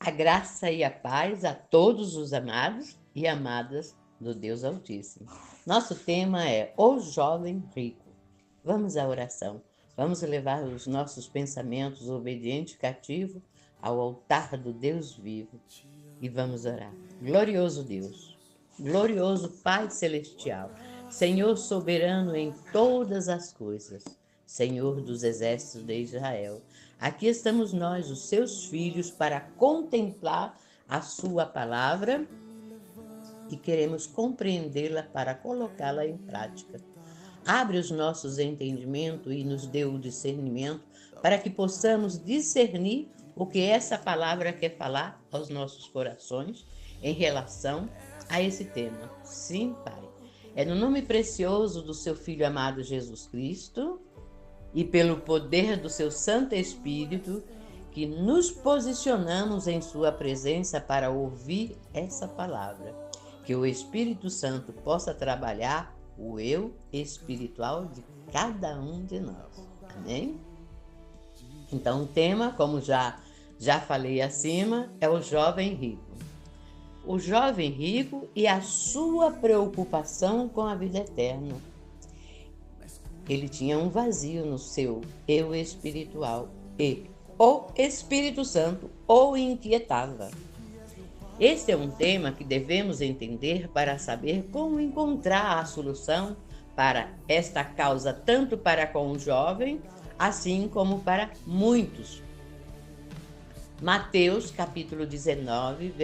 A graça e a paz a todos os amados e amadas do Deus Altíssimo. Nosso tema é O Jovem Rico. Vamos à oração. Vamos levar os nossos pensamentos obediente e cativo ao altar do Deus vivo e vamos orar. Glorioso Deus, glorioso Pai Celestial, Senhor soberano em todas as coisas, Senhor dos exércitos de Israel, aqui estamos nós, os seus filhos, para contemplar a sua palavra e queremos compreendê-la para colocá-la em prática. Abre os nossos entendimentos e nos dê o discernimento para que possamos discernir o que essa palavra quer falar aos nossos corações em relação a esse tema. Sim, Pai. É no nome precioso do seu Filho amado Jesus Cristo e pelo poder do seu Santo Espírito que nos posicionamos em sua presença para ouvir essa palavra. Que o Espírito Santo possa trabalhar o eu espiritual de cada um de nós. Amém? Então, o tema, como já falei acima, é o jovem rico. O jovem rico e a sua preocupação com a vida eterna. Ele tinha um vazio no seu eu espiritual e o Espírito Santo o inquietava. Este é um tema que devemos entender para saber como encontrar a solução para esta causa, tanto para com o jovem, assim como para muitos. Mateus, capítulo 19,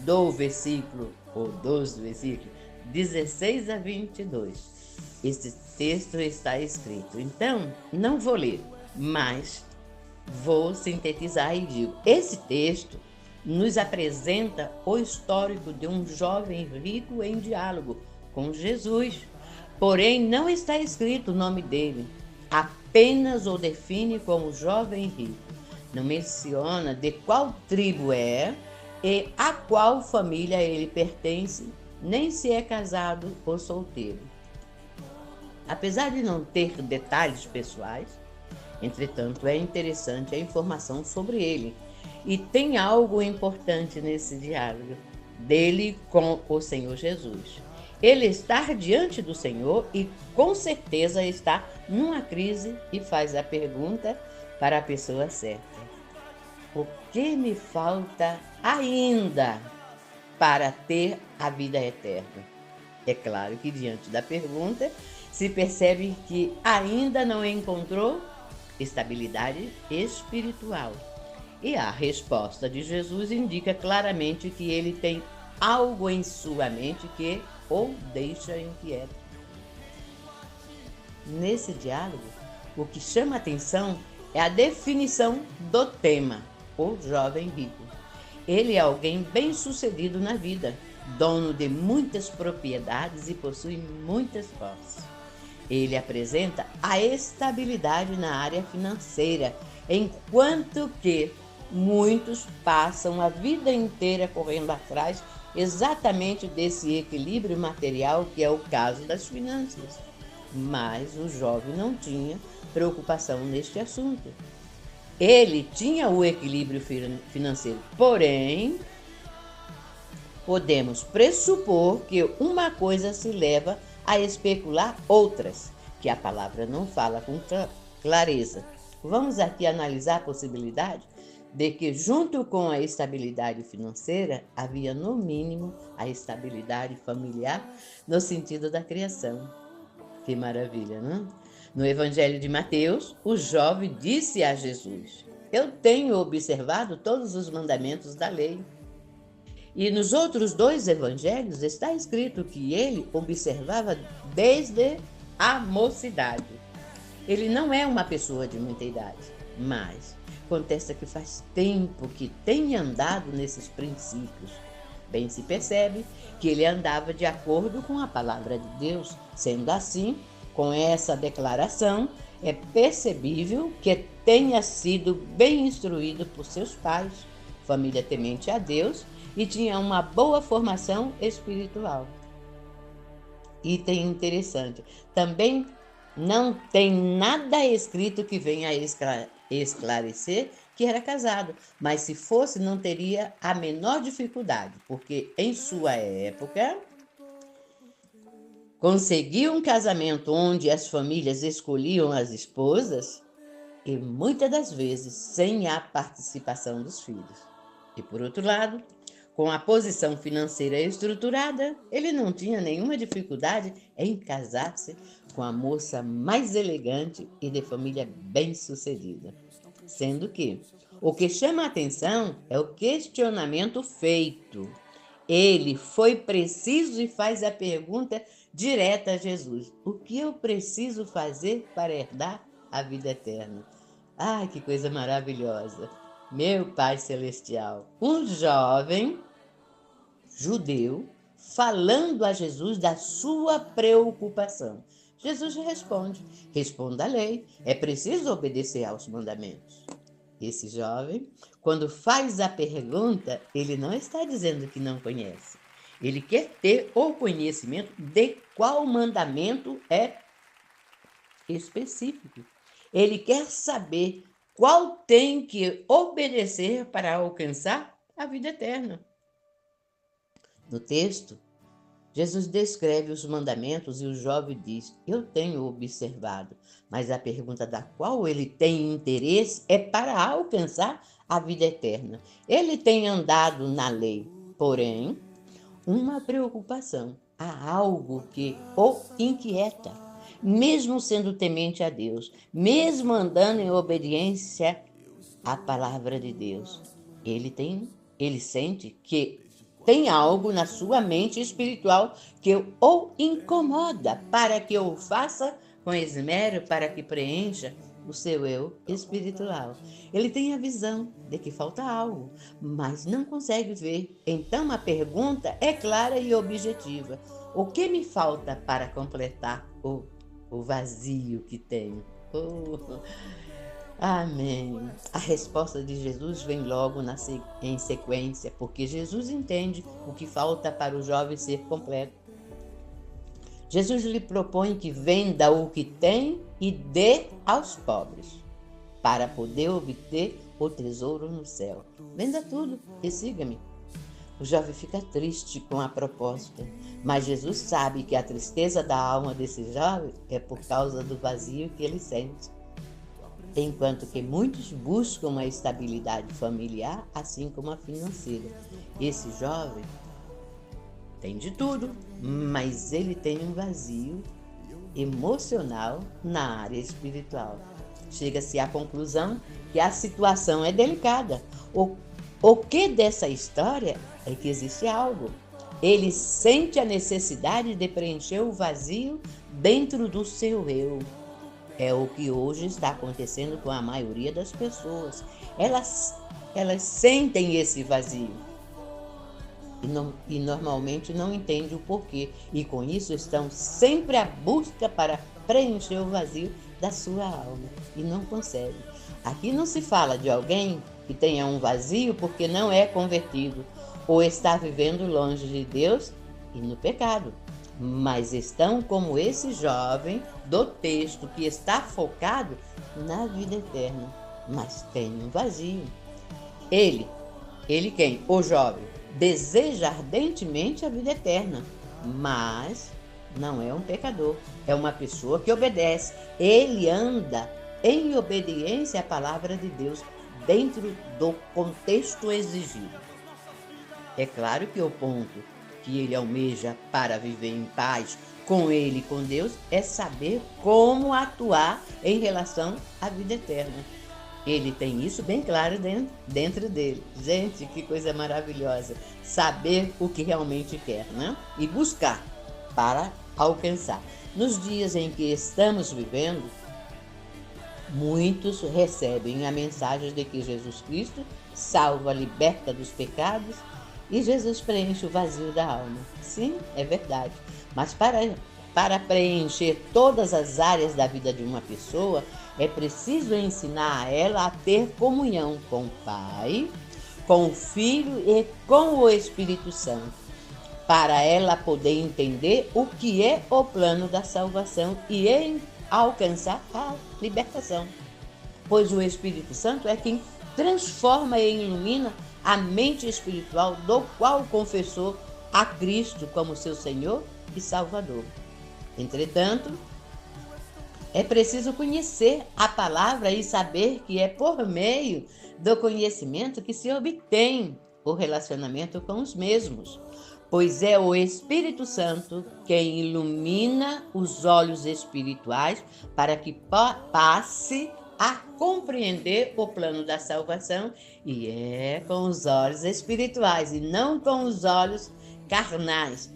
dos versículos 16 a 22. Este texto está escrito. Então, não vou ler, mas vou sintetizar e digo: esse texto nos apresenta o histórico de um jovem rico em diálogo com Jesus. Porém, não está escrito o nome dele, apenas o define como jovem rico. Não menciona de qual tribo é e a qual família ele pertence, nem se é casado ou solteiro. Apesar de não ter detalhes pessoais, entretanto, é interessante a informação sobre ele. E tem algo importante nesse diálogo dele com o Senhor Jesus. Ele está diante do Senhor e com certeza está numa crise e faz a pergunta para a pessoa certa: o que me falta ainda para ter a vida eterna? É claro que diante da pergunta se percebe que ainda não encontrou estabilidade espiritual. E a resposta de Jesus indica claramente que ele tem algo em sua mente que o deixa inquieto. Nesse diálogo, o que chama atenção é a definição do tema, o jovem rico. Ele é alguém bem-sucedido na vida, dono de muitas propriedades e possui muitas posses. Ele apresenta a estabilidade na área financeira, enquanto que muitos passam a vida inteira correndo atrás exatamente desse equilíbrio material que é o caso das finanças. Mas o jovem não tinha preocupação neste assunto. Ele tinha o equilíbrio financeiro, porém, podemos pressupor que uma coisa se leva a especular outras, que a palavra não fala com clareza. Vamos aqui analisar a possibilidade de que, junto com a estabilidade financeira, havia, no mínimo, a estabilidade familiar no sentido da criação. Que maravilha, não? No Evangelho de Mateus, o jovem disse a Jesus: eu tenho observado todos os mandamentos da lei. E nos outros dois evangelhos está escrito que ele observava desde a mocidade. Ele não é uma pessoa de muita idade, mas acontece que faz tempo que tem andado nesses princípios. Bem se percebe que ele andava de acordo com a palavra de Deus. Sendo assim, com essa declaração, é percebível que tenha sido bem instruído por seus pais, família temente a Deus, e tinha uma boa formação espiritual. Item interessante, também não tem nada escrito que venha a esclarecer que era casado, mas se fosse não teria a menor dificuldade, porque em sua época conseguir um casamento onde as famílias escolhiam as esposas e muitas das vezes sem a participação dos filhos. E por outro lado, com a posição financeira estruturada, ele não tinha nenhuma dificuldade em casar-se com a moça mais elegante e de família bem-sucedida. Sendo que o que chama a atenção é o questionamento feito. Ele foi preciso e faz a pergunta direta a Jesus: o que eu preciso fazer para herdar a vida eterna? Ai, que coisa maravilhosa! Meu Pai Celestial, um jovem judeu falando a Jesus da sua preocupação. Jesus responde: responda a lei, é preciso obedecer aos mandamentos. Esse jovem, quando faz a pergunta, ele não está dizendo que não conhece. Ele quer ter o conhecimento de qual mandamento é específico. Ele quer saber qual tem que obedecer para alcançar a vida eterna. No texto, Jesus descreve os mandamentos e o jovem diz: eu tenho observado, mas a pergunta da qual ele tem interesse é para alcançar a vida eterna. Ele tem andado na lei, porém, uma preocupação, há algo que o inquieta, mesmo sendo temente a Deus, mesmo andando em obediência à palavra de Deus. Ele sente que tem algo na sua mente espiritual que o incomoda para que o faça com esmero, para que preencha o seu eu espiritual. Ele tem a visão de que falta algo, mas não consegue ver. Então a pergunta é clara e objetiva: o que me falta para completar o vazio que tenho? Amém. A resposta de Jesus vem logo em sequência, porque Jesus entende o que falta para o jovem ser completo. Jesus lhe propõe que venda o que tem e dê aos pobres, para poder obter o tesouro no céu. Venda tudo e siga-me. O jovem fica triste com a proposta, mas Jesus sabe que a tristeza da alma desse jovem é por causa do vazio que ele sente. Enquanto que muitos buscam a estabilidade familiar, assim como a financeira. Esse jovem tem de tudo, mas ele tem um vazio emocional na área espiritual. Chega-se à conclusão que a situação é delicada. O que dessa história é que existe algo. Ele sente a necessidade de preencher o vazio dentro do seu eu. É o que hoje está acontecendo com a maioria das pessoas. Elas sentem esse vazio e normalmente não entendem o porquê. E com isso estão sempre à busca para preencher o vazio da sua alma e não conseguem. Aqui não se fala de alguém que tenha um vazio porque não é convertido ou está vivendo longe de Deus e no pecado. Mas estão como esse jovem do texto que está focado na vida eterna, mas tem um vazio. Ele quem? O jovem deseja ardentemente a vida eterna, mas não é um pecador, é uma pessoa que obedece. Ele anda em obediência à palavra de Deus dentro do contexto exigido. É claro que o ponto que ele almeja para viver em paz com ele e com Deus é saber como atuar em relação à vida eterna. Ele tem isso bem claro dentro dele. Gente, que coisa maravilhosa! Saber o que realmente quer, né? E buscar para alcançar. Nos dias em que estamos vivendo, muitos recebem a mensagem de que Jesus Cristo salva, liberta dos pecados e Jesus preenche o vazio da alma. Sim, é verdade. Mas para preencher todas as áreas da vida de uma pessoa, é preciso ensinar a ela a ter comunhão com o Pai, com o Filho e com o Espírito Santo, para ela poder entender o que é o plano da salvação e alcançar a libertação. Pois o Espírito Santo é quem transforma e ilumina a mente espiritual do qual confessou a Cristo como seu Senhor e Salvador. Entretanto, é preciso conhecer a palavra e saber que é por meio do conhecimento que se obtém o relacionamento com os mesmos, pois é o Espírito Santo quem ilumina os olhos espirituais para que passe a compreender o plano da salvação, e é com os olhos espirituais e não com os olhos carnais.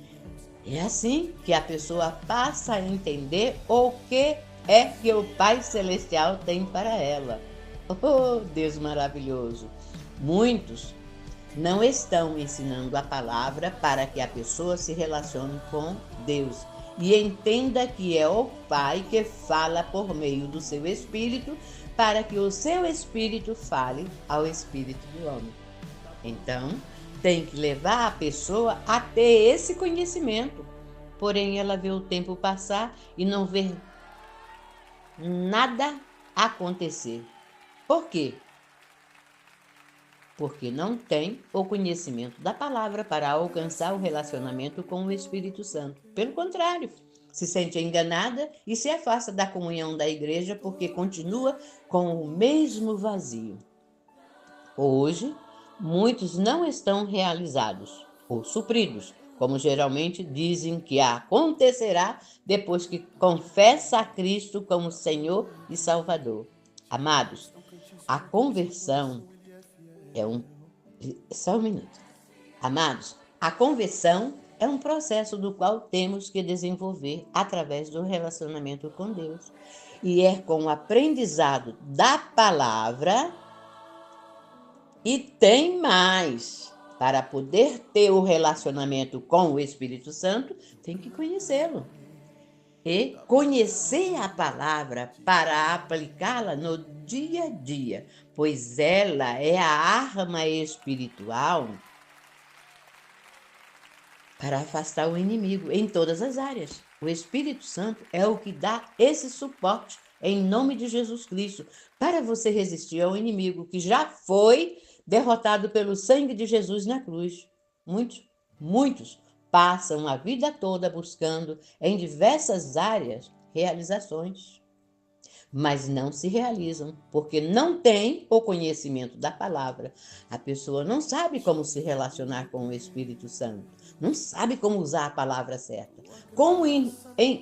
É assim que a pessoa passa a entender o que é que o Pai Celestial tem para ela. Oh, Deus maravilhoso! Muitos não estão ensinando a palavra para que a pessoa se relacione com Deus e entenda que é o Pai que fala por meio do seu Espírito para que o seu Espírito fale ao Espírito do homem. Então, tem que levar a pessoa a ter esse conhecimento. Porém, ela vê o tempo passar e não vê nada acontecer. Por quê? Porque não tem o conhecimento da palavra para alcançar o relacionamento com o Espírito Santo. Pelo contrário, se sente enganada e se afasta da comunhão da igreja porque continua com o mesmo vazio. Hoje, muitos não estão realizados ou supridos, como geralmente dizem que acontecerá depois que confessa a Cristo como Senhor e Salvador. Amados, a conversão Só um minuto. Amados, a conversão é um processo do qual temos que desenvolver através do relacionamento com Deus. E é com o aprendizado da palavra. E tem mais. Para poder ter o relacionamento com o Espírito Santo, tem que conhecê-lo. E conhecer a palavra para aplicá-la no dia a dia, pois ela é a arma espiritual para afastar o inimigo em todas as áreas. O Espírito Santo é o que dá esse suporte em nome de Jesus Cristo para você resistir ao inimigo que já foi derrotado pelo sangue de Jesus na cruz. Muitos passam a vida toda buscando em diversas áreas realizações, mas não se realizam porque não tem o conhecimento da palavra. A pessoa não sabe como se relacionar com o Espírito Santo, não sabe como usar a palavra certa, como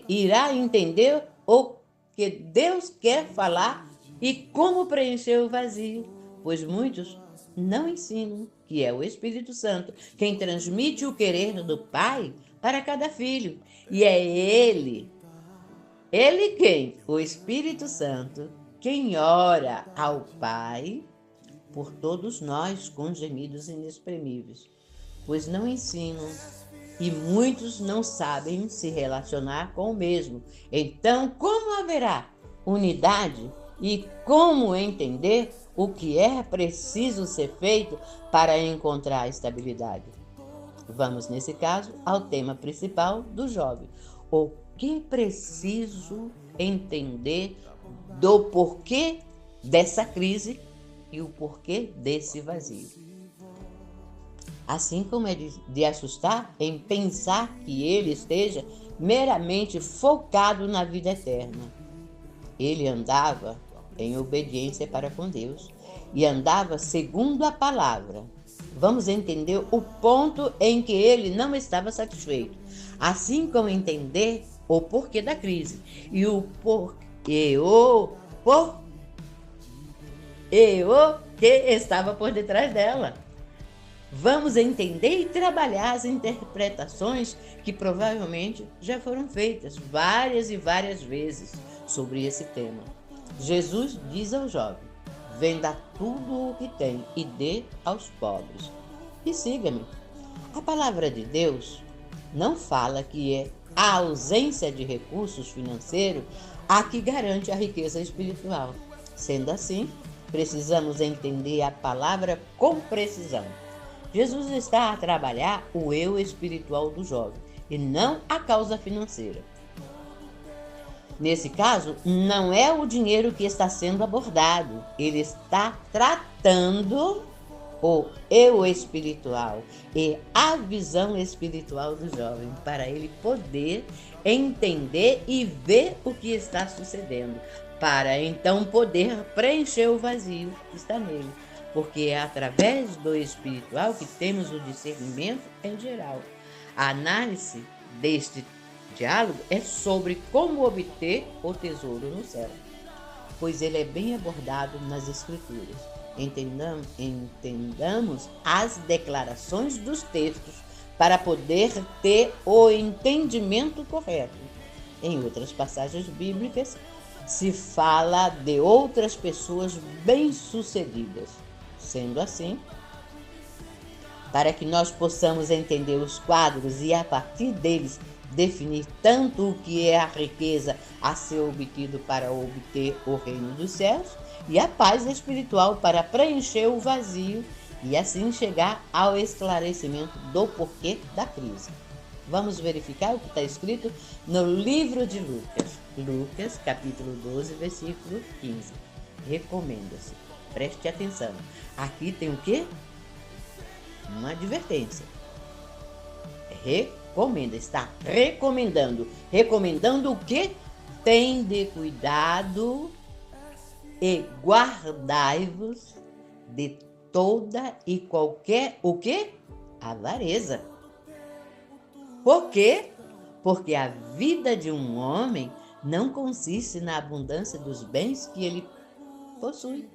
irá entender o que Deus quer falar e como preencher o vazio, pois muitos não ensinam que é o Espírito Santo quem transmite o querer do Pai para cada filho. E é Ele quem? O Espírito Santo, quem ora ao Pai por todos nós com gemidos inexprimíveis, pois não ensinam e muitos não sabem se relacionar com o mesmo. Então, como haverá unidade e como entender o que é preciso ser feito para encontrar a estabilidade? Vamos, nesse caso, ao tema principal do jovem. O que preciso entender do porquê dessa crise e o porquê desse vazio. Assim como é de assustar em pensar que ele esteja meramente focado na vida eterna. Ele andava em obediência para com Deus e andava segundo a palavra. Vamos entender o ponto em que ele não estava satisfeito, assim como entender o porquê da crise e o que estava por detrás dela. Vamos entender e trabalhar as interpretações que provavelmente já foram feitas várias e várias vezes sobre esse tema. Jesus diz ao jovem: venda tudo o que tem e dê aos pobres e siga-me. A palavra de Deus não fala que é a ausência de recursos financeiros a que garante a riqueza espiritual. Sendo assim, precisamos entender a palavra com precisão. Jesus está a trabalhar o eu espiritual do jovem e não a causa financeira. Nesse caso, não é o dinheiro que está sendo abordado, ele está tratando o eu espiritual e a visão espiritual do jovem, para ele poder entender e ver o que está sucedendo, para então poder preencher o vazio que está nele. Porque é através do espiritual que temos o discernimento em geral. A análise deste diálogo é sobre como obter o tesouro no céu, pois ele é bem abordado nas Escrituras. Entendamos as declarações dos textos para poder ter o entendimento correto. Em outras passagens bíblicas, se fala de outras pessoas bem-sucedidas. Sendo assim, para que nós possamos entender os quadros e, a partir deles, definir tanto o que é a riqueza a ser obtido para obter o reino dos céus e a paz espiritual para preencher o vazio e assim chegar ao esclarecimento do porquê da crise. Vamos verificar o que está escrito no livro de Lucas. Lucas, capítulo 12, versículo 15. Recomenda-se. Preste atenção. Aqui tem o quê? Uma advertência. Recomenda, está recomendando. Recomendando o quê? Tende cuidado e guardai-vos de toda e qualquer, o quê? Avareza. Por quê? Porque a vida de um homem não consiste na abundância dos bens que ele possui.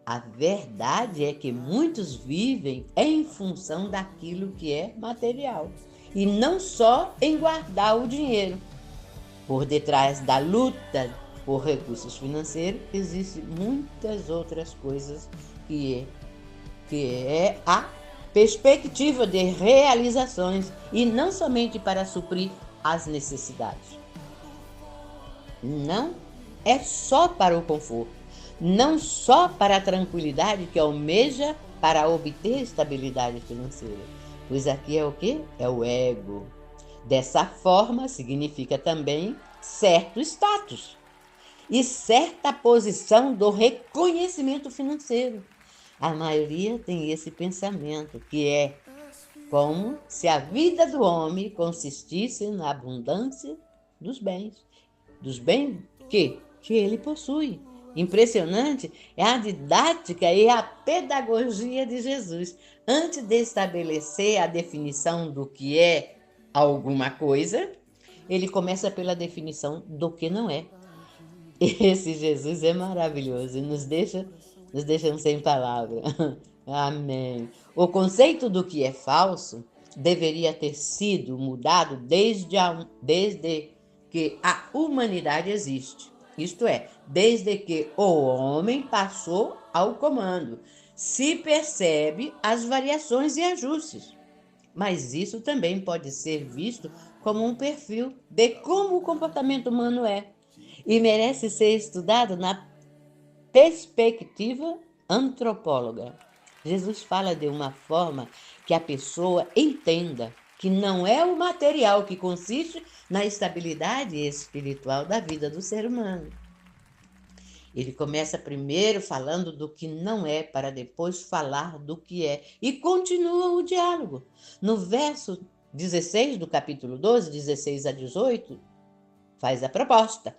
A verdade é que muitos vivem em função daquilo que é material e não só em guardar o dinheiro. Por detrás da luta por recursos financeiros existem muitas outras coisas que é a perspectiva de realizações e não somente para suprir as necessidades. Não é só para o conforto, não só para a tranquilidade que almeja para obter estabilidade financeira, pois aqui é o quê? É o ego. Dessa forma, significa também certo status e certa posição do reconhecimento financeiro. A maioria tem esse pensamento, que é como se a vida do homem consistisse na abundância dos bens que ele possui. Impressionante é a didática e a pedagogia de Jesus. Antes de estabelecer a definição do que é alguma coisa, ele começa pela definição do que não é. Esse Jesus é maravilhoso e nos deixa sem palavras. Amém. O conceito do que é falso deveria ter sido mudado desde que a humanidade existe. Isto é, desde que o homem passou ao comando. Se percebe as variações e ajustes. Mas isso também pode ser visto como um perfil de como o comportamento humano é e merece ser estudado na perspectiva antropóloga. Jesus fala de uma forma que a pessoa entenda que não é o material que consiste na estabilidade espiritual da vida do ser humano. Ele começa primeiro falando do que não é, para depois falar do que é. E continua o diálogo. No verso 16 do capítulo 12, 16 a 18, faz a proposta.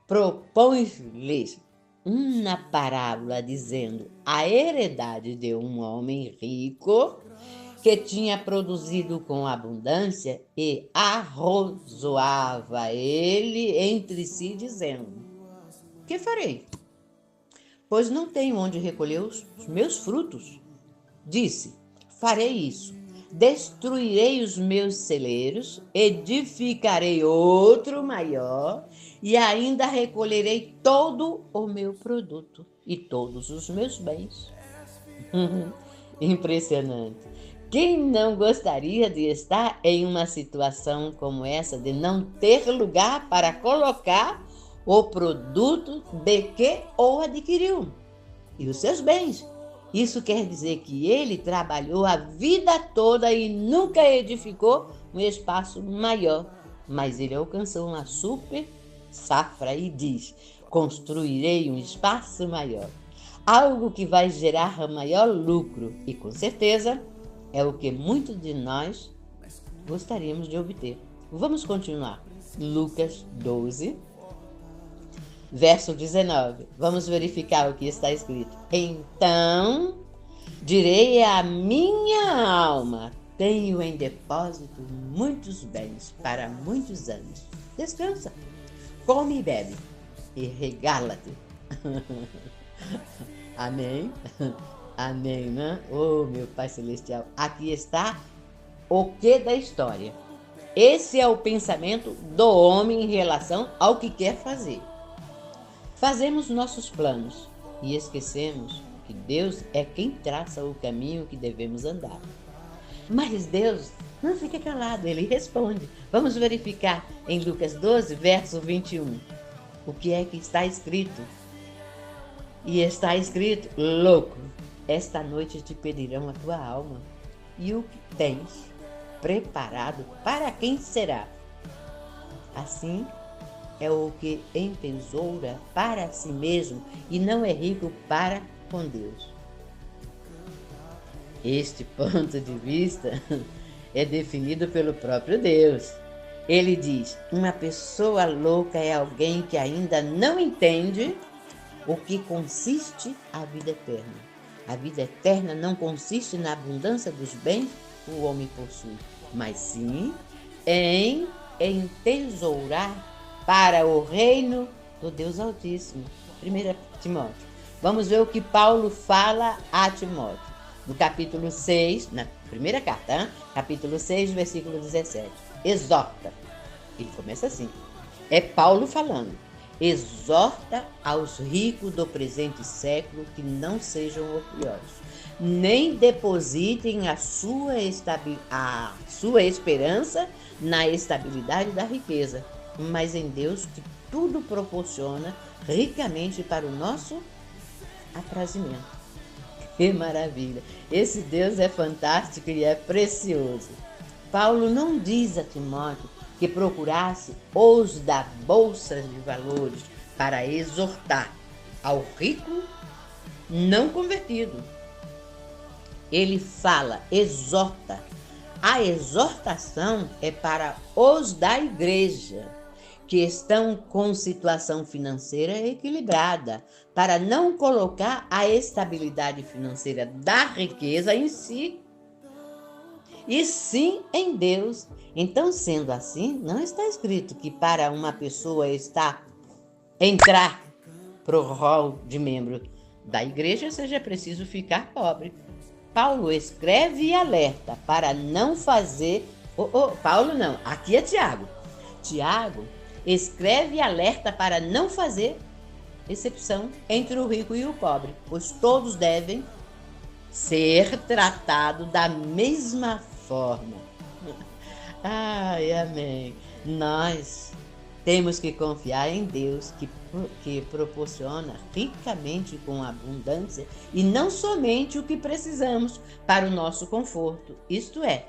Propõe-lhes uma parábola dizendo: a heredade de um homem rico que tinha produzido com abundância e arrozoava ele entre si, dizendo: que farei? Pois não tenho onde recolher os meus frutos. Disse: farei isso. Destruirei os meus celeiros, edificarei outro maior e ainda recolherei todo o meu produto e todos os meus bens. Impressionante. Quem não gostaria de estar em uma situação como essa, de não ter lugar para colocar o produto de que ou adquiriu e os seus bens? Isso quer dizer que ele trabalhou a vida toda e nunca edificou um espaço maior, mas ele alcançou uma super safra e diz: construirei um espaço maior. Algo que vai gerar maior lucro e, com certeza, é o que muitos de nós gostaríamos de obter. Vamos continuar. Lucas 12, verso 19. Vamos verificar o que está escrito. Então direi à minha alma: tenho em depósito muitos bens para muitos anos. Descansa, come e bebe e regala-te. Amém? Amém, né? Oh, meu Pai Celestial, aqui está o que da história. Esse é o pensamento do homem em relação ao que quer fazer. Fazemos nossos planos e esquecemos que Deus é quem traça o caminho que devemos andar. Mas Deus não fica calado, Ele responde. Vamos verificar em Lucas 12, verso 21. O que é que está escrito? E está escrito: louco, esta noite te pedirão a tua alma, e o que tens preparado para quem será? Assim é o que entesoura para si mesmo e não é rico para com Deus. Este ponto de vista é definido pelo próprio Deus. Ele diz: uma pessoa louca é alguém que ainda não entende o que consiste a vida eterna. A vida eterna não consiste na abundância dos bens que o homem possui, mas sim em entesourar para o reino do Deus Altíssimo. 1 Timóteo. Vamos ver o que Paulo fala a Timóteo. No capítulo 6, na primeira carta, capítulo 6, versículo 17. Exorta. Ele começa assim. É Paulo falando. Exorta aos ricos do presente século que não sejam orgulhosos, nem depositem a sua esperança na estabilidade da riqueza, mas em Deus, que tudo proporciona ricamente para o nosso aprazimento. Que maravilha! Esse Deus é fantástico e é precioso. Paulo não diz a Timóteo que procurasse os da bolsa de valores para exortar ao rico não convertido. Ele fala, exorta. A exortação é para os da igreja, que estão com situação financeira equilibrada, para não colocar a estabilidade financeira da riqueza em si, e sim em Deus. Então, sendo assim, não está escrito que para uma pessoa entrar para o rol de membro da igreja seja preciso ficar pobre. Paulo escreve e alerta para não fazer... Paulo não, aqui é Tiago. Tiago escreve e alerta para não fazer exceção entre o rico e o pobre, pois todos devem ser tratados da mesma forma. Ai, amém. Nós temos que confiar em Deus, que proporciona ricamente com abundância e não somente o que precisamos para o nosso conforto. Isto é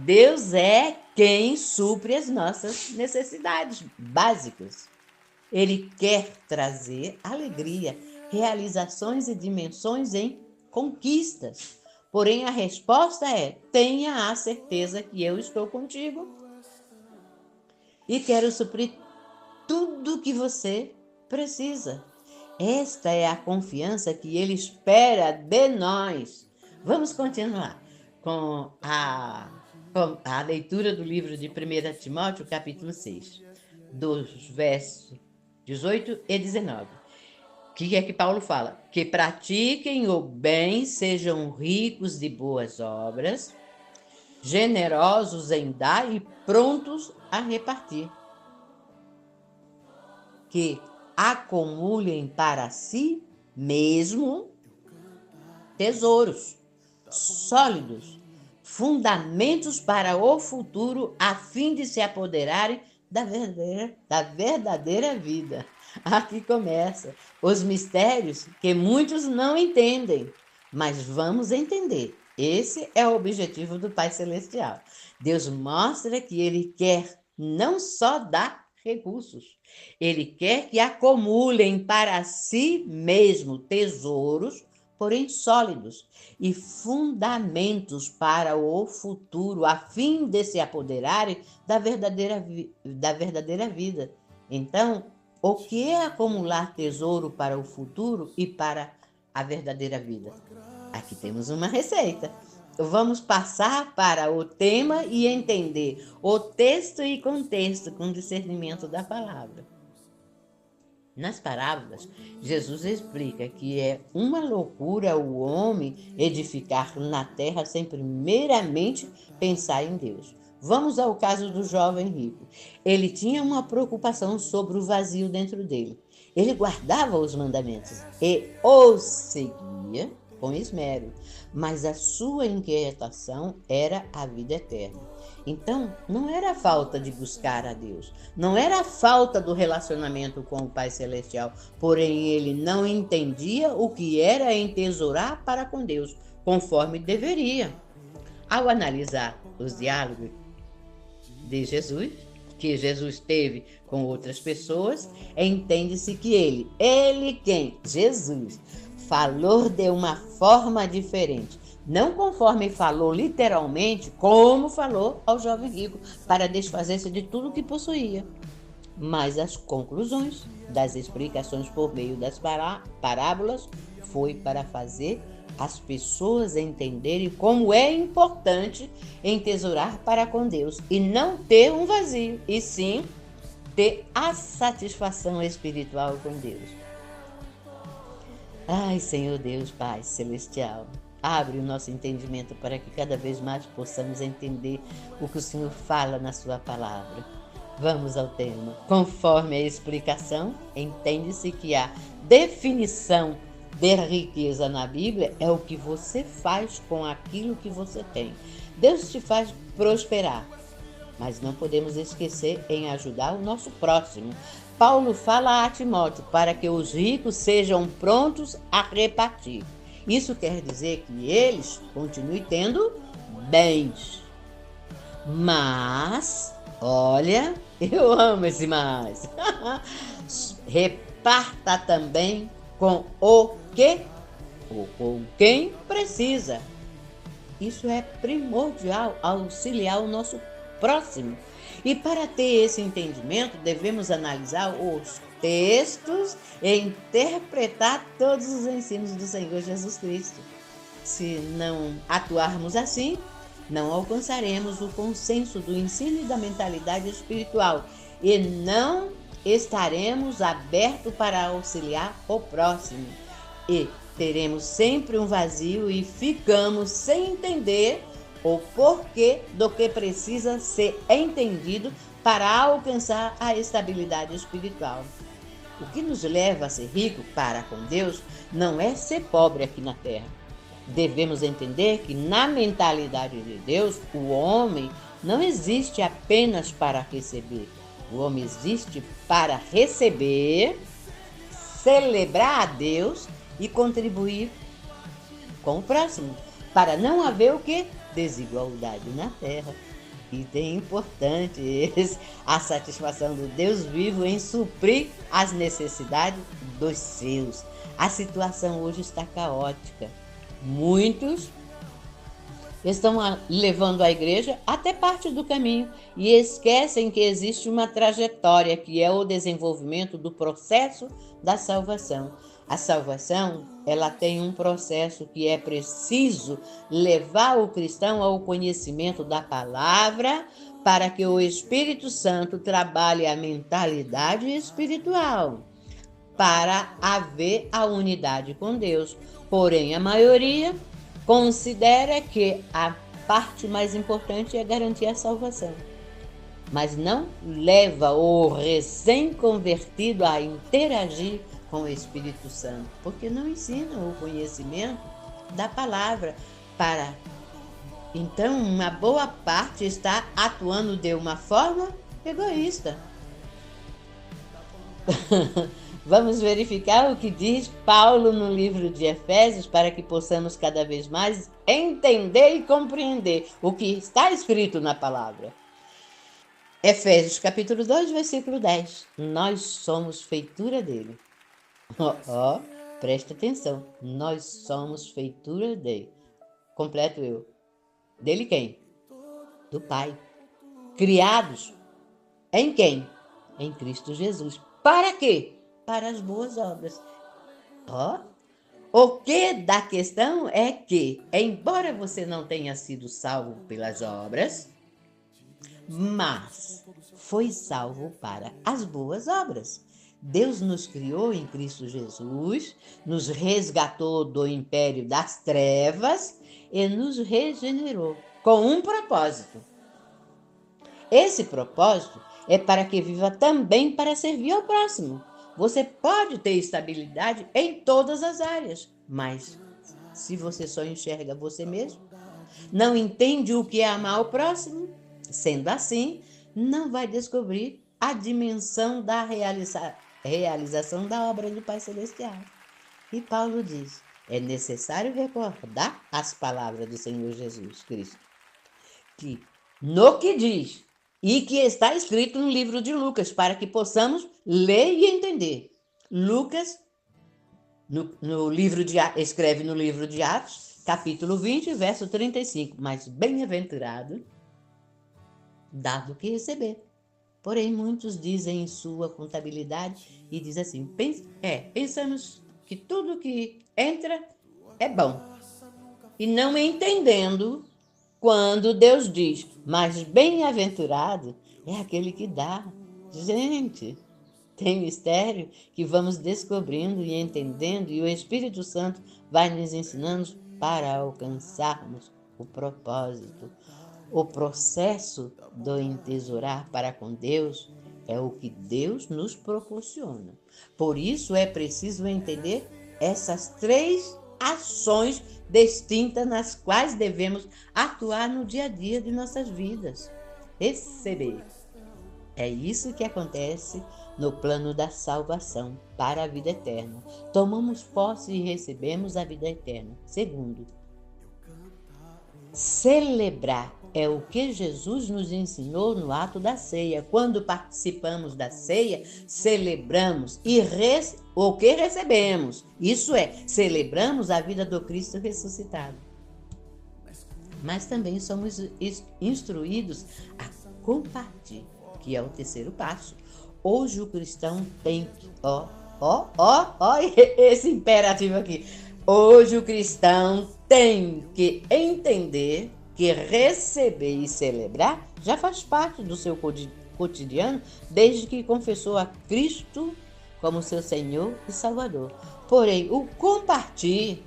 Deus é quem supre as nossas necessidades básicas. Ele quer trazer alegria, realizações e dimensões em conquistas. Porém, a resposta é: tenha a certeza que eu estou contigo e quero suprir tudo o que você precisa. Esta é a confiança que Ele espera de nós. Vamos continuar com a leitura do livro de 1 Timóteo, capítulo 6, dos versos 18 e 19. O que é que Paulo fala? Que pratiquem o bem, sejam ricos de boas obras, generosos em dar e prontos a repartir. Que acumulem para si mesmo tesouros sólidos, fundamentos para o futuro, a fim de se apoderarem da verdadeira vida. Aqui começa os mistérios que muitos não entendem, mas vamos entender. Esse é o objetivo do Pai Celestial. Deus mostra que Ele quer não só dar recursos, Ele quer que acumulem para si mesmo tesouros, porém sólidos, e fundamentos para o futuro, a fim de se apoderarem da verdadeira vida. Então, o que é acumular tesouro para o futuro e para a verdadeira vida? Aqui temos uma receita. Vamos passar para o tema e entender o texto e contexto com discernimento da palavra. Nas parábolas, Jesus explica que é uma loucura o homem edificar na terra sem primeiramente pensar em Deus. Vamos ao caso do jovem rico. Ele tinha uma preocupação sobre o vazio dentro dele. Ele guardava os mandamentos e os seguia com esmero, mas a sua inquietação era a vida eterna. Então, não era falta de buscar a Deus, não era falta do relacionamento com o Pai Celestial, porém ele não entendia o que era entesourar para com Deus, conforme deveria. Ao analisar os diálogos de Jesus, que Jesus teve com outras pessoas, entende-se que ele quem? Jesus, falou de uma forma diferente. Não conforme falou literalmente, como falou ao jovem rico, para desfazer-se de tudo que possuía. Mas as conclusões das explicações por meio das parábolas foi para fazer as pessoas entenderem como é importante entesourar para com Deus e não ter um vazio, e sim ter a satisfação espiritual com Deus. Ai, Senhor Deus, Pai Celestial, abre o nosso entendimento para que cada vez mais possamos entender o que o Senhor fala na sua palavra. Vamos ao tema. Conforme a explicação, entende-se que a definição de riqueza na Bíblia é o que você faz com aquilo que você tem. Deus te faz prosperar, mas não podemos esquecer em ajudar o nosso próximo. Paulo fala a Timóteo para que os ricos sejam prontos a repartir. Isso quer dizer que eles continuem tendo bens. Mas, olha, eu amo esse mais. Reparta também com o que ou com quem precisa. Isso é primordial, auxiliar o nosso próximo. E para ter esse entendimento, devemos analisar os textos e interpretar todos os ensinos do Senhor Jesus Cristo. Se não atuarmos assim, não alcançaremos o consenso do ensino e da mentalidade espiritual e não estaremos abertos para auxiliar o próximo. E teremos sempre um vazio e ficamos sem entender o porquê do que precisa ser entendido para alcançar a estabilidade espiritual. O que nos leva a ser rico para com Deus não é ser pobre aqui na terra. Devemos entender que na mentalidade de Deus, o homem não existe apenas para receber. O homem existe para receber, celebrar a Deus e contribuir com o próximo, para não haver o que? Desigualdade na terra. Item importante esse, a satisfação do Deus vivo em suprir as necessidades dos seus. A situação hoje está caótica. Muitos estão levando a igreja até parte do caminho e esquecem que existe uma trajetória que é o desenvolvimento do processo da salvação. A salvação, ela tem um processo que é preciso levar o cristão ao conhecimento da palavra para que o Espírito Santo trabalhe a mentalidade espiritual para haver a unidade com Deus. Porém, a maioria considera que a parte mais importante é garantir a salvação, mas não leva o recém-convertido a interagir com o Espírito Santo, porque não ensinam o conhecimento da palavra para. Então, uma boa parte está atuando de uma forma egoísta. Vamos verificar o que diz Paulo no livro de Efésios para que possamos cada vez mais entender e compreender o que está escrito na palavra. Efésios capítulo 2, versículo 10. Nós somos feitura dele. Presta atenção. Nós somos feitura dele. Completo eu. Dele quem? Do Pai. Criados em quem? Em Cristo Jesus. Para quê? Para as boas obras. O que da questão é que, embora você não tenha sido salvo pelas obras, mas foi salvo para as boas obras. Deus nos criou em Cristo Jesus, nos resgatou do império das trevas e nos regenerou com um propósito. Esse propósito é para que viva também para servir ao próximo. Você pode ter estabilidade em todas as áreas, mas se você só enxerga você mesmo, não entende o que é amar o próximo, sendo assim, não vai descobrir a dimensão da realização da obra do Pai Celestial. E Paulo diz, é necessário recordar as palavras do Senhor Jesus Cristo, que no que diz e que está escrito no livro de Lucas, para que possamos ler e entender. Lucas, escreve no livro de Atos, capítulo 20, verso 35, mas bem-aventurado, dado que receber. Porém, muitos dizem em sua contabilidade e dizem assim, pensamos que tudo que entra é bom. E não entendendo quando Deus diz, mas bem-aventurado é aquele que dá. Gente, tem mistério que vamos descobrindo e entendendo e o Espírito Santo vai nos ensinando para alcançarmos o propósito. O processo do entesourar para com Deus é o que Deus nos proporciona. Por isso é preciso entender essas 3 ações distintas nas quais devemos atuar no dia a dia de nossas vidas. Receber. É isso que acontece no plano da salvação para a vida eterna. Tomamos posse e recebemos a vida eterna. Segundo, celebrar é o que Jesus nos ensinou no ato da ceia. Quando participamos da ceia, celebramos o que recebemos. Isso é, celebramos a vida do Cristo ressuscitado. Mas também somos instruídos a compartilhar, que é o terceiro passo. Hoje o cristão tem que... esse imperativo aqui. Hoje o cristão tem que entender que receber e celebrar já faz parte do seu cotidiano desde que confessou a Cristo como seu Senhor e Salvador. Porém, o compartilhar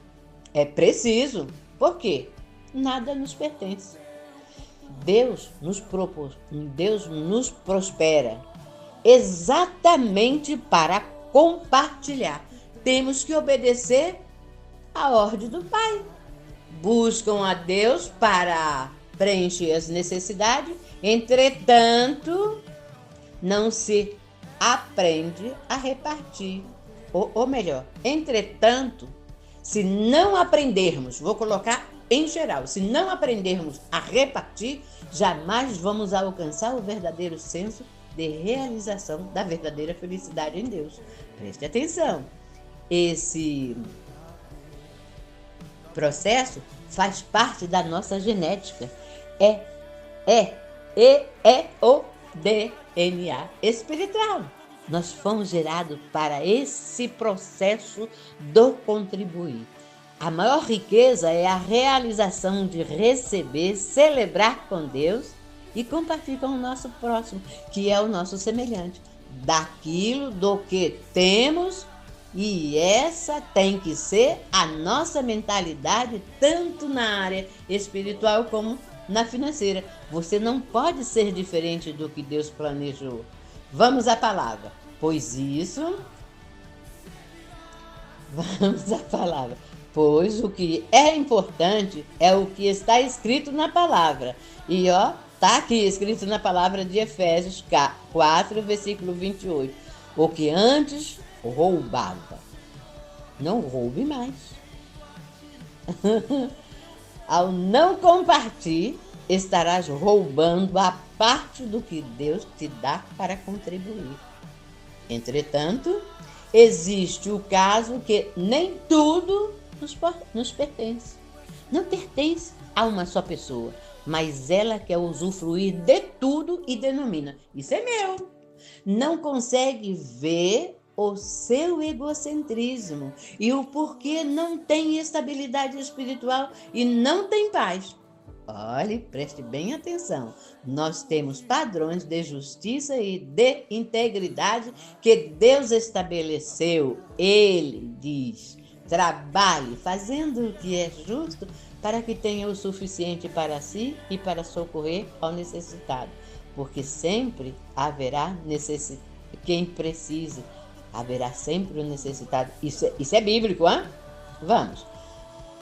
é preciso. Por quê? Nada nos pertence. Deus nos prospera exatamente para compartilhar. Temos que obedecer a ordem do Pai. Buscam a Deus para preencher as necessidades, entretanto, não se aprende a repartir. Ou melhor, entretanto, se não aprendermos, vou colocar em geral, se não aprendermos a repartir, jamais vamos alcançar o verdadeiro senso de realização da verdadeira felicidade em Deus. Preste atenção. Esse processo faz parte da nossa genética. É o DNA espiritual. Nós fomos gerados para esse processo do contribuir. A maior riqueza é a realização de receber, celebrar com Deus e compartilhar com o nosso próximo, que é o nosso semelhante, daquilo do que temos. E essa tem que ser a nossa mentalidade, tanto na área espiritual como na financeira. Você não pode ser diferente do que Deus planejou. Vamos à palavra. Pois o que é importante é o que está escrito na palavra. E tá aqui escrito na palavra de Efésios 4, versículo 28. roubava. Não roube mais. Ao não compartilhar, estarás roubando a parte do que Deus te dá para contribuir. Entretanto, existe o caso que nem tudo nos pertence. Não pertence a uma só pessoa, mas ela quer usufruir de tudo e denomina: isso é meu. Não consegue ver o seu egocentrismo e o porquê não tem estabilidade espiritual e não tem paz. Olhe, preste bem atenção. Nós temos padrões de justiça e de integridade que Deus estabeleceu. Ele diz: trabalhe fazendo o que é justo para que tenha o suficiente para si e para socorrer ao necessitado. Porque sempre haverá quem precise. Haverá sempre o necessitado. Isso é bíblico, hein? Vamos.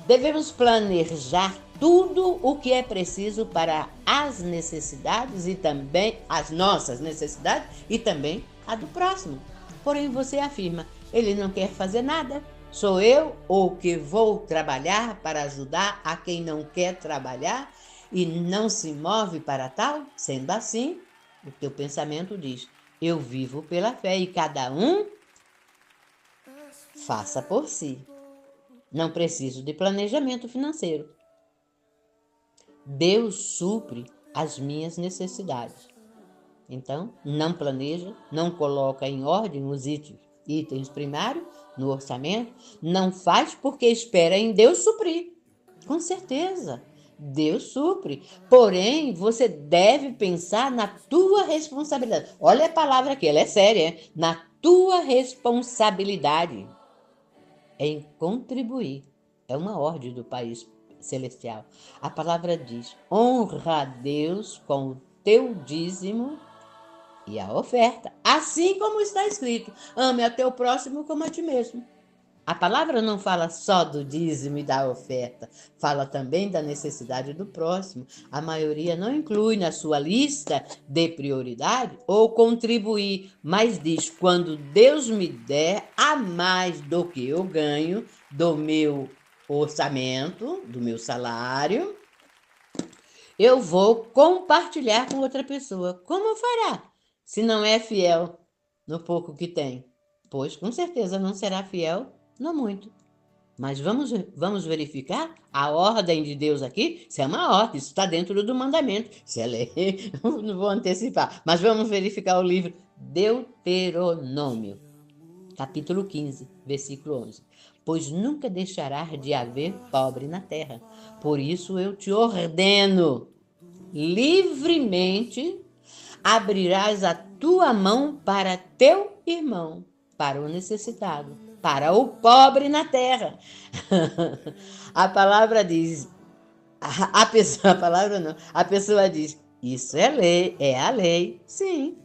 Devemos planejar tudo o que é preciso para as necessidades e também as nossas necessidades e também a do próximo. Porém, você afirma: ele não quer fazer nada. Sou eu ou que vou trabalhar para ajudar a quem não quer trabalhar e não se move para tal? Sendo assim, o teu pensamento diz: eu vivo pela fé e cada um faça por si. Não preciso de planejamento financeiro. Deus supre as minhas necessidades. Então, não planeja, não coloca em ordem os itens primários no orçamento, não faz porque espera em Deus suprir. Com certeza, Deus supre. Porém, você deve pensar na tua responsabilidade. Olha a palavra aqui, ela é séria, hein? Na tua responsabilidade em contribuir. É uma ordem do país celestial. A palavra diz: honra a Deus com o teu dízimo e a oferta. Assim como está escrito: ame a teu próximo como a ti mesmo. A palavra não fala só do dízimo e da oferta, fala também da necessidade do próximo. A maioria não inclui na sua lista de prioridade ou contribuir, mas diz: quando Deus me der a mais do que eu ganho do meu orçamento, do meu salário, eu vou compartilhar com outra pessoa. Como fará se não é fiel no pouco que tem? Pois com certeza não será fiel no muito. Mas vamos verificar a ordem de Deus aqui, se é uma ordem, isso está dentro do mandamento. Se é lei, não vou antecipar. Mas vamos verificar o livro Deuteronômio, capítulo 15, versículo 11. Pois nunca deixará de haver pobre na terra. Por isso eu te ordeno, livremente abrirás a tua mão para teu irmão, para o necessitado, para o pobre na terra. A palavra diz, a pessoa diz: isso é lei, é a lei. Sim,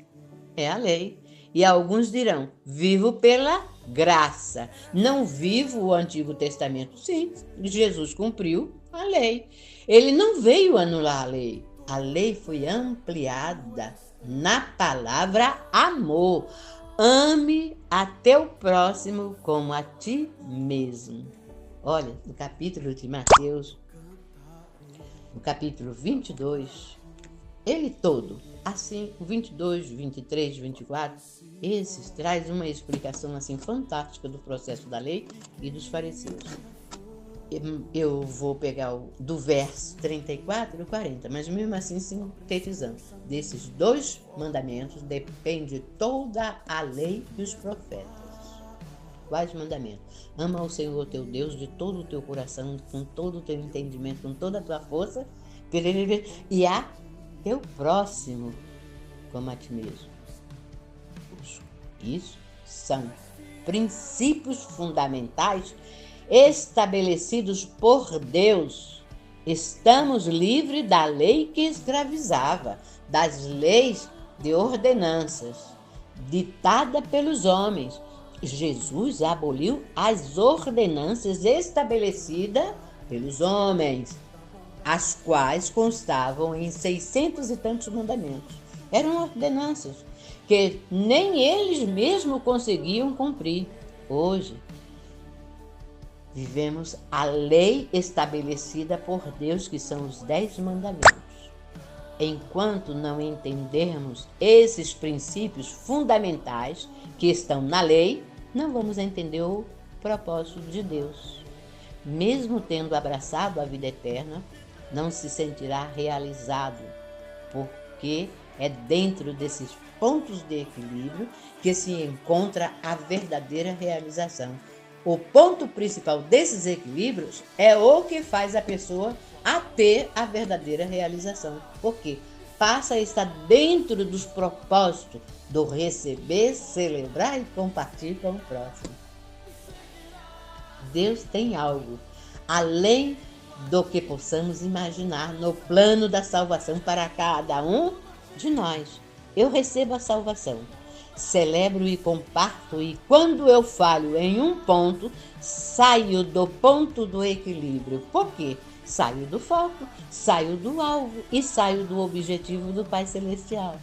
é a lei. E alguns dirão: vivo pela graça. Não vivo o Antigo Testamento. Sim, Jesus cumpriu a lei. Ele não veio anular a lei. A lei foi ampliada na palavra amor. Ame a teu próximo como a ti mesmo. Olha, no capítulo de Mateus, no capítulo 22, ele todo, assim, 22, 23, 24, esses traz uma explicação assim fantástica do processo da lei e dos fariseus. Eu vou pegar do verso 34 e 40, mas mesmo assim sintetizando. Desses dois mandamentos depende toda a lei e os profetas. Quais mandamentos? Ama o Senhor teu Deus de todo o teu coração, com todo o teu entendimento, com toda a tua força, e a teu próximo como a ti mesmo. Isso são princípios fundamentais estabelecidos por Deus. Estamos livres da lei que escravizava, das leis de ordenanças, ditada pelos homens. Jesus aboliu as ordenanças estabelecidas pelos homens, as quais constavam em 600 e tantos mandamentos. Eram ordenanças que nem eles mesmos conseguiam cumprir. Hoje, vivemos a lei estabelecida por Deus, que são os 10 mandamentos. Enquanto não entendermos esses princípios fundamentais que estão na lei, não vamos entender o propósito de Deus. Mesmo tendo abraçado a vida eterna, não se sentirá realizado, porque é dentro desses pontos de equilíbrio que se encontra a verdadeira realização. O ponto principal desses equilíbrios é o que faz a pessoa a ter a verdadeira realização, porque passa a estar dentro dos propósitos do receber, celebrar e compartilhar com o próximo. Deus tem algo além do que possamos imaginar no plano da salvação para cada um de nós. Eu recebo a salvação, celebro e comparto, e quando eu falho em um ponto, saio do ponto do equilíbrio. Por quê? Saio do foco, saio do alvo e saio do objetivo do Pai Celestial.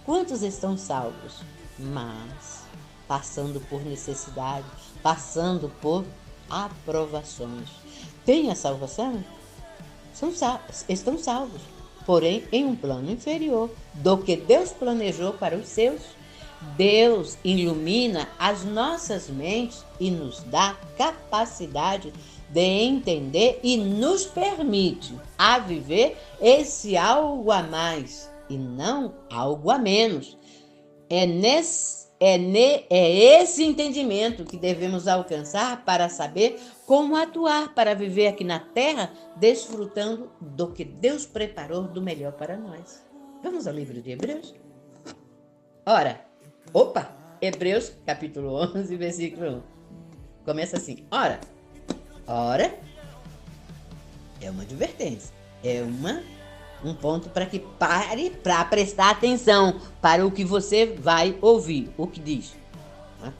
Quantos estão salvos? Mas passando por necessidade, passando por aprovações. Tem a salvação? Estão salvos, porém em um plano inferior do que Deus planejou para os seus. Deus ilumina as nossas mentes e nos dá capacidade de entender e nos permite a viver esse algo a mais e não algo a menos. É esse entendimento que devemos alcançar para saber como atuar para viver aqui na terra, desfrutando do que Deus preparou do melhor para nós. Vamos ao livro de Hebreus? Hebreus capítulo 11, versículo 1. Começa assim: Ora, é uma advertência, é um ponto para que pare para prestar atenção para o que você vai ouvir, o que diz.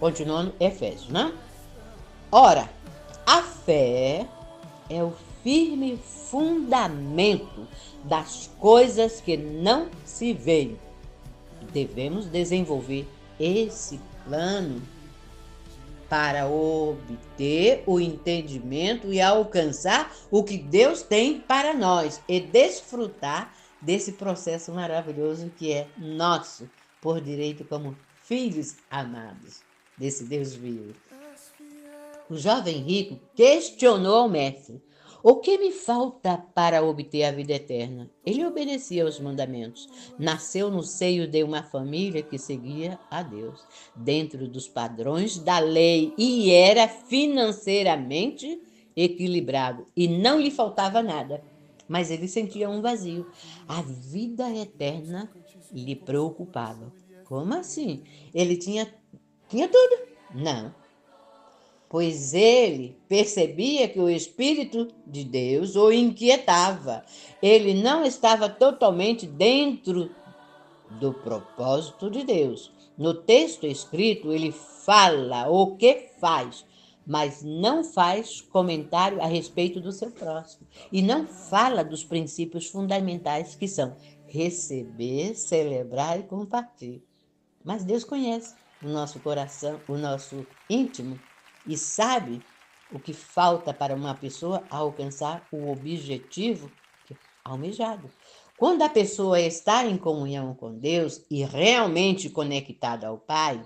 Continuando Efésios, né? Ora, a fé é o firme fundamento das coisas que não se veem. Devemos desenvolver esse plano para obter o entendimento e alcançar o que Deus tem para nós e desfrutar desse processo maravilhoso que é nosso por direito como filhos amados desse Deus vivo. O jovem rico questionou ao mestre: o que me falta para obter a vida eterna? Ele obedecia aos mandamentos. Nasceu no seio de uma família que seguia a Deus, dentro dos padrões da lei, e era financeiramente equilibrado, e não lhe faltava nada. Mas ele sentia um vazio. A vida eterna lhe preocupava. Como assim? Ele tinha tudo? Não. Pois ele percebia que o Espírito de Deus o inquietava. Ele não estava totalmente dentro do propósito de Deus. No texto escrito, ele fala o que faz, mas não faz comentário a respeito do seu próximo. E não fala dos princípios fundamentais que são receber, celebrar e compartilhar. Mas Deus conhece o nosso coração, o nosso íntimo, e sabe o que falta para uma pessoa alcançar o objetivo almejado. Quando a pessoa está em comunhão com Deus e realmente conectada ao Pai,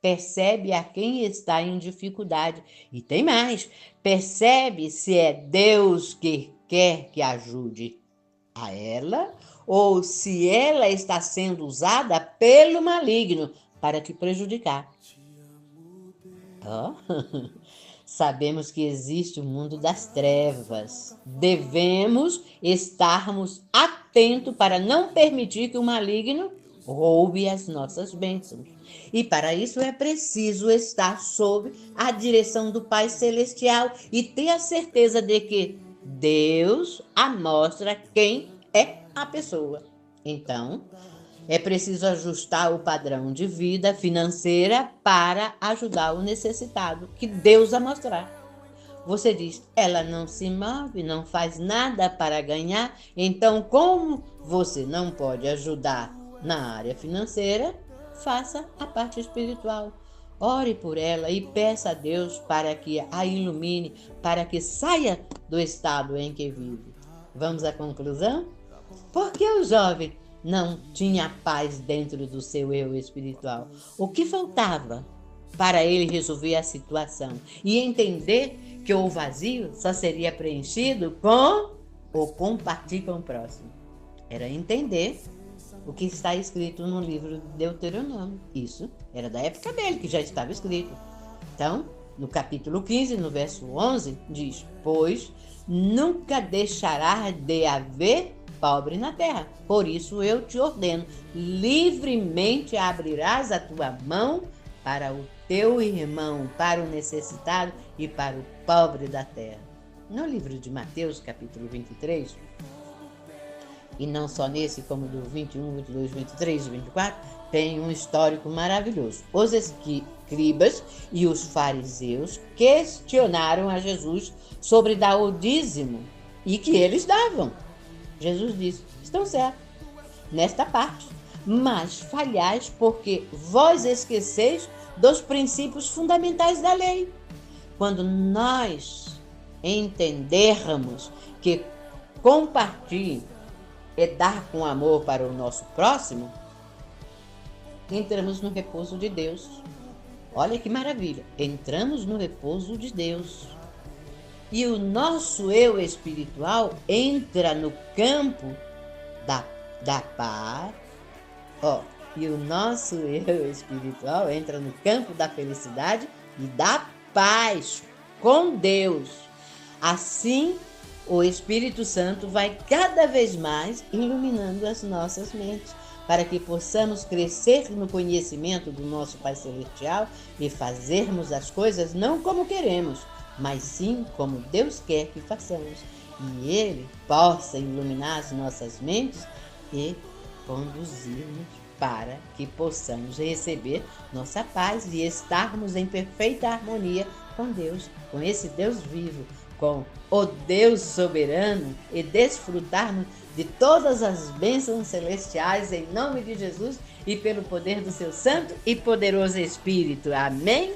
percebe a quem está em dificuldade. E tem mais, percebe se é Deus que quer que ajude a ela ou se ela está sendo usada pelo maligno para te prejudicar. Sabemos que existe o mundo das trevas. Devemos estarmos atentos para não permitir que o maligno roube as nossas bênçãos. E para isso é preciso estar sob a direção do Pai Celestial e ter a certeza de que Deus mostra quem é a pessoa. Então, é preciso ajustar o padrão de vida financeira para ajudar o necessitado que Deus a mostrar. Você diz, ela não se move, não faz nada para ganhar, então como você não pode ajudar na área financeira, faça a parte espiritual. Ore por ela e peça a Deus para que a ilumine, para que saia do estado em que vive. Vamos à conclusão? Por que o jovem não tinha paz dentro do seu eu espiritual? O que faltava para ele resolver a situação e entender que o vazio só seria preenchido com o compartilhar com o próximo? Era entender o que está escrito no livro de Deuteronômio. Isso era da época dele, que já estava escrito. Então, no capítulo 15, no verso 11, diz: pois nunca deixará de haver pobre na terra. Por isso eu te ordeno, livremente abrirás a tua mão para o teu irmão, para o necessitado e para o pobre da terra. No livro de Mateus, capítulo 23, e não só nesse, como do 21, 22, 23 e 24, tem um histórico maravilhoso. Os escribas e os fariseus questionaram a Jesus sobre dar o dízimo e que eles davam. Jesus disse: estão certos nesta parte, mas falhais porque vós esqueceis dos princípios fundamentais da lei. Quando nós entendermos que compartilhar é dar com amor para o nosso próximo, entramos no repouso de Deus. Olha que maravilha! Entramos no repouso de Deus. E o nosso eu espiritual entra no campo da paz. E o nosso eu espiritual entra no campo da felicidade e da paz com Deus. Assim, o Espírito Santo vai cada vez mais iluminando as nossas mentes, para que possamos crescer no conhecimento do nosso Pai Celestial e fazermos as coisas não como queremos, mas sim como Deus quer que façamos. E Ele possa iluminar as nossas mentes e conduzir-nos para que possamos receber nossa paz e estarmos em perfeita harmonia com Deus, com esse Deus vivo, com o Deus soberano, e desfrutarmos de todas as bênçãos celestiais em nome de Jesus e pelo poder do seu santo e poderoso Espírito. Amém?